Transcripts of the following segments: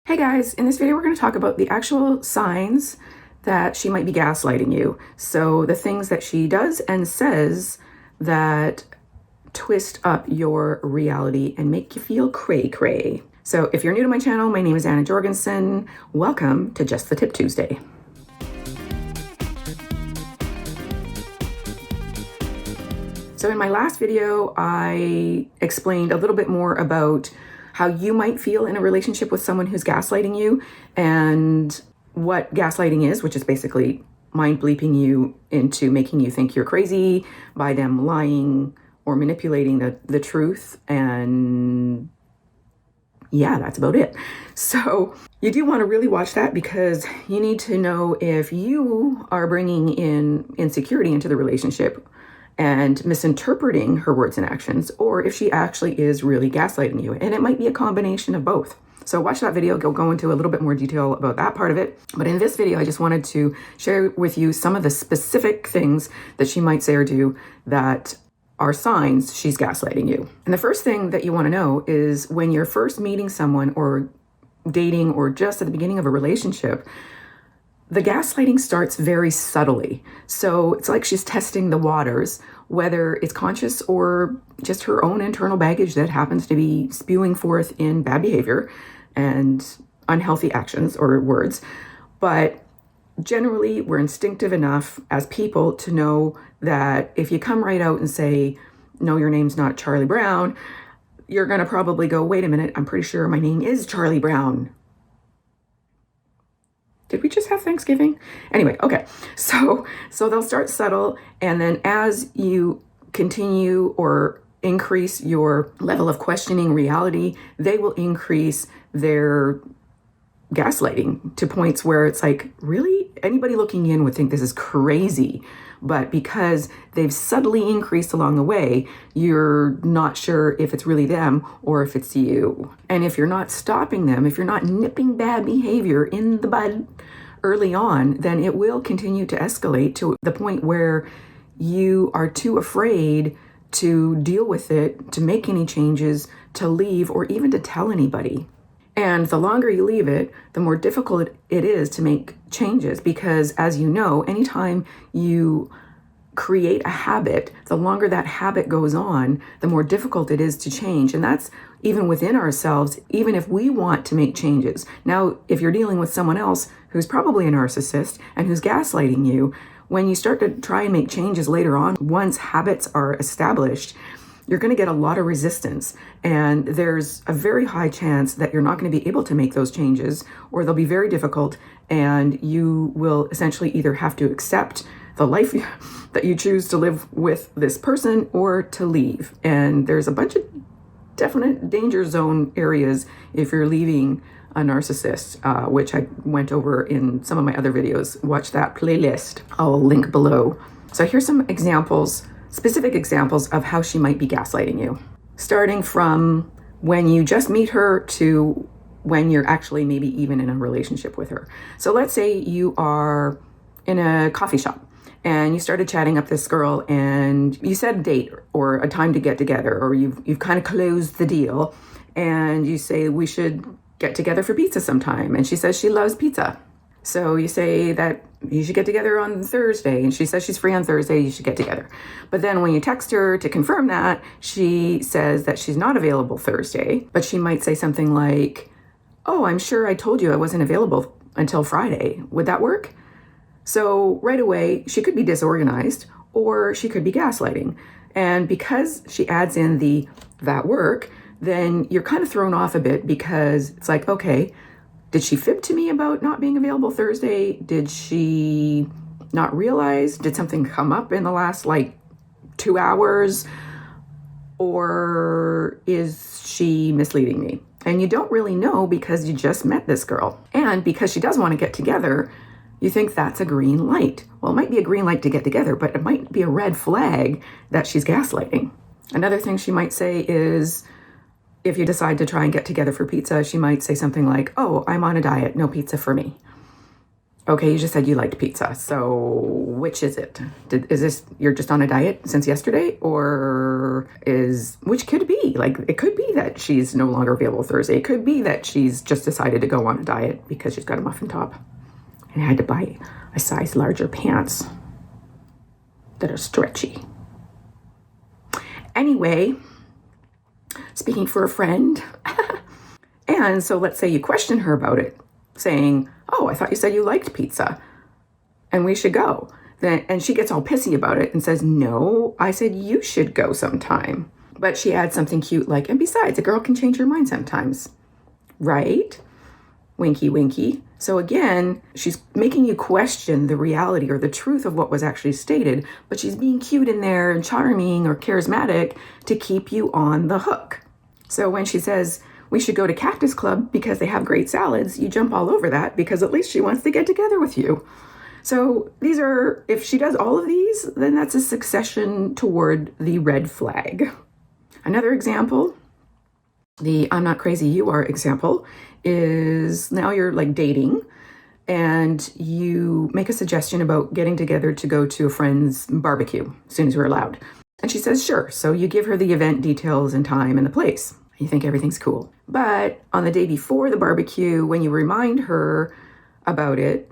Hey guys, in this video we're going to talk about the actual signs that she might be gaslighting you. So the things that she does and says that twist up your reality and make you feel cray-cray. So if you're new to my channel, my name is Anna Jorgensen. Welcome to Just the Tip Tuesday. So in my last video, I explained a little bit more about how you might feel in a relationship with someone who's gaslighting you and what gaslighting is, which is basically mind bleeping you into making you think you're crazy by them lying or manipulating the truth. And yeah, that's about it. So you do want to really watch that because you need to know if you are bringing in insecurity into the relationship and misinterpreting her words and actions, or if she actually is really gaslighting you. And it might be a combination of both. So watch that video, go into a little bit more detail about that part of it. But in this video, I just wanted to share with you some of the specific things that she might say or do that are signs she's gaslighting you. And the first thing that you want to know is when you're first meeting someone or dating or just at the beginning of a relationship, the gaslighting starts very subtly. So it's like she's testing the waters, whether it's conscious or just her own internal baggage that happens to be spewing forth in bad behavior and unhealthy actions or words. But generally, we're instinctive enough as people to know that if you come right out and say, no, your name's not Charlie Brown, you're going to probably go, wait a minute, I'm pretty sure my name is Charlie Brown. Did we just have Thanksgiving? Anyway, okay. So they'll start subtle, and then as you continue or increase your level of questioning reality, they will increase their gaslighting to points where it's like, really? Anybody looking in would think this is crazy. But because they've subtly increased along the way, you're not sure if it's really them or if it's you. And if you're not stopping them, if you're not nipping bad behavior in the bud early on, then it will continue to escalate to the point where you are too afraid to deal with it, to make any changes, to leave, or even to tell anybody. And the longer you leave it, the more difficult it is to make changes because, as you know, anytime you create a habit, the longer that habit goes on, the more difficult it is to change. And that's even within ourselves, even if we want to make changes. Now, if you're dealing with someone else who's probably a narcissist and who's gaslighting you, when you start to try and make changes later on, once habits are established, you're going to get a lot of resistance, and there's a very high chance that you're not going to be able to make those changes, or they'll be very difficult, and you will essentially either have to accept the life that you choose to live with this person or to leave. And there's a bunch of definite danger zone areas if you're leaving a narcissist, which I went over in some of my other videos. Watch that playlist. I'll link below. So here's some examples, specific examples of how she might be gaslighting you, starting from when you just meet her to when you're actually maybe even in a relationship with her. So let's say you are in a coffee shop and you started chatting up this girl and you set a date or a time to get together, or you've kind of closed the deal and you say, we should get together for pizza sometime. And she says she loves pizza. So you say that you should get together on Thursday, and she says she's free on Thursday, you should get together. But then when you text her to confirm that, she says that she's not available Thursday, but she might say something like, oh, I'm sure I told you I wasn't available until Friday. Would that work? So right away, she could be disorganized or she could be gaslighting. And because she adds in that work, then you're kind of thrown off a bit because it's like, okay, did she fib to me about not being available Thursday? Did she not realize? Did something come up in the last 2 hours? Or is she misleading me? And you don't really know because you just met this girl. And because she does want to get together, you think that's a green light. Well, it might be a green light to get together, but it might be a red flag that she's gaslighting. Another thing she might say is, if you decide to try and get together for pizza, she might say something like, oh, I'm on a diet, no pizza for me. Okay, you just said you liked pizza. So which is it? Is this you're just on a diet since yesterday? Or which could be? Like, it could be that she's no longer available Thursday. It could be that she's just decided to go on a diet because she's got a muffin top and had to buy a size larger pants that are stretchy. Anyway, speaking for a friend. And so let's say you question her about it, saying, oh, I thought you said you liked pizza and we should go. And she gets all pissy about it and says, no, I said you should go sometime. But she adds something cute like, and besides, a girl can change her mind sometimes, right? Winky, winky. So again, she's making you question the reality or the truth of what was actually stated, but she's being cute in there and charming or charismatic to keep you on the hook. So when she says, we should go to Cactus Club because they have great salads, you jump all over that because at least she wants to get together with you. So these are, if she does all of these, then that's a succession toward the red flag. Another example, the I'm not crazy, you are example, is now you're like dating and you make a suggestion about getting together to go to a friend's barbecue as soon as we're allowed. And she says, sure. So you give her the event details and time and the place. You think everything's cool. But on the day before the barbecue, when you remind her about it,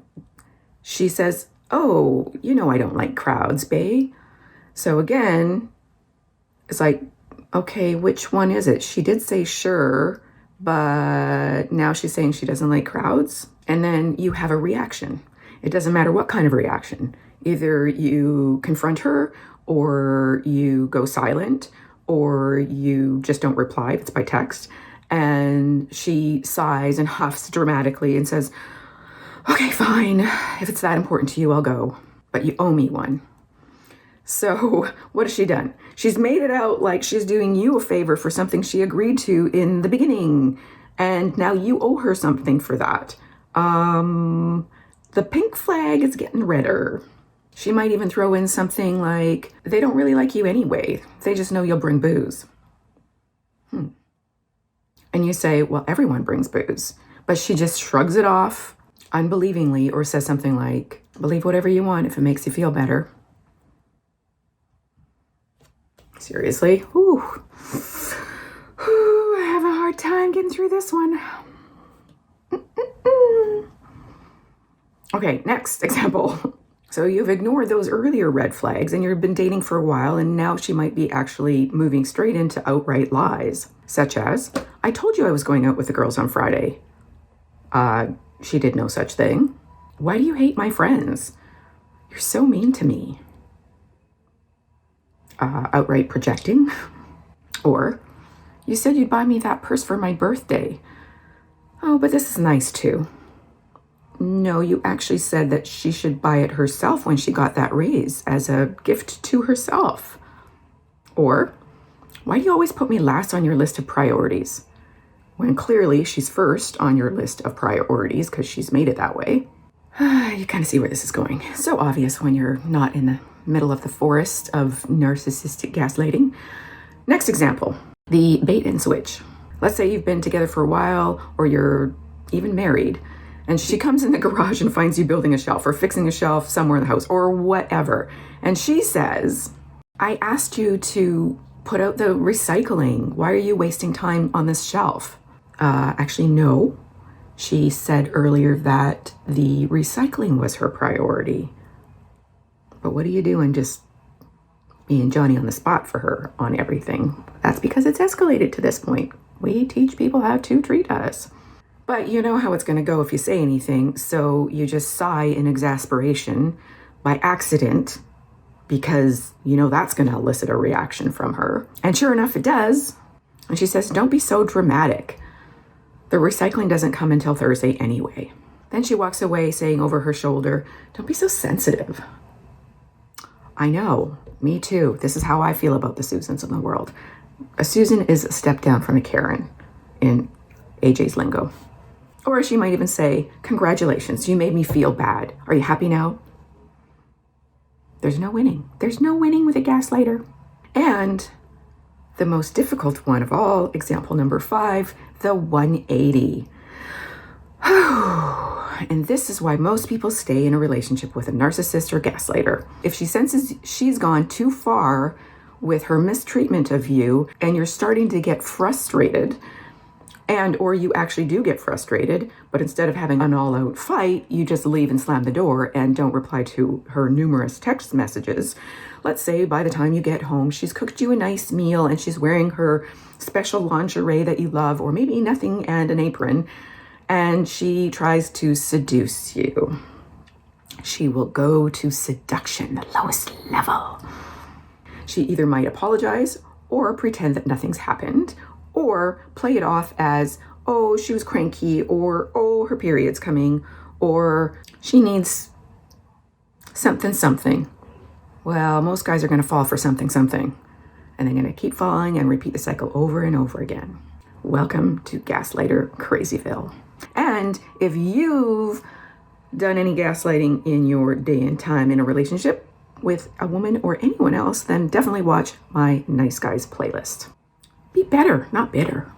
she says, oh, you know I don't like crowds, bae. So again, it's like, okay, which one is it? She did say sure, but now she's saying she doesn't like crowds. And then you have a reaction. It doesn't matter what kind of reaction. Either you confront her or you go silent or you just don't reply if it's by text. And she sighs and huffs dramatically and says, okay, fine. If it's that important to you, I'll go. But you owe me one. So what has she done? She's made it out like she's doing you a favor for something she agreed to in the beginning. And now you owe her something for that. The pink flag is getting redder. She might even throw in something like, they don't really like you anyway. They just know you'll bring booze. And you say, well, everyone brings booze. But she just shrugs it off unbelievingly or says something like, believe whatever you want if it makes you feel better. Seriously? Whew. I have a hard time getting through this one. Okay, next example. So you've ignored those earlier red flags and you've been dating for a while and now she might be actually moving straight into outright lies, such as, I told you I was going out with the girls on Friday. She did no such thing. Why do you hate my friends? You're so mean to me. Outright projecting. Or, you said you'd buy me that purse for my birthday. Oh, but this is nice too. No, you actually said that she should buy it herself when she got that raise as a gift to herself. Or, why do you always put me last on your list of priorities? When clearly she's first on your list of priorities because she's made it that way. You kind of see where this is going. So obvious when you're not in the middle of the forest of narcissistic gaslighting. Next example, the bait and switch. Let's say you've been together for a while or you're even married. And she comes in the garage and finds you building a shelf or fixing a shelf somewhere in the house or whatever. And she says, I asked you to put out the recycling. Why are you wasting time on this shelf? Actually, no. She said earlier that the recycling was her priority. But what are you doing just being Johnny on the spot for her on everything? That's because it's escalated to this point. We teach people how to treat us. But you know how it's going to go if you say anything, so you just sigh in exasperation by accident because you know that's going to elicit a reaction from her. And sure enough, it does. And she says, don't be so dramatic. The recycling doesn't come until Thursday anyway. Then she walks away saying over her shoulder, don't be so sensitive. I know, me too. This is how I feel about the Susans in the world. A Susan is a step down from a Karen in AJ's lingo. Or she might even say, congratulations, you made me feel bad. Are you happy now? There's no winning. There's no winning with a gaslighter. And the most difficult one of all, example number 5, the 180. And this is why most people stay in a relationship with a narcissist or gaslighter. If she senses she's gone too far with her mistreatment of you and you're starting to get frustrated, and or you actually do get frustrated, but instead of having an all-out fight, you just leave and slam the door and don't reply to her numerous text messages. Let's say by the time you get home, she's cooked you a nice meal and she's wearing her special lingerie that you love, or maybe nothing and an apron, and she tries to seduce you. She will go to seduction, the lowest level. She either might apologize or pretend that nothing's happened, or play it off as, oh, she was cranky, or, oh, her period's coming, or she needs something. Well, most guys are going to fall for something, and they're going to keep falling and repeat the cycle over and over again. Welcome to Gaslighter Crazyville. And if you've done any gaslighting in your day and time in a relationship with a woman or anyone else, then definitely watch my Nice Guys playlist. Be better, not bitter.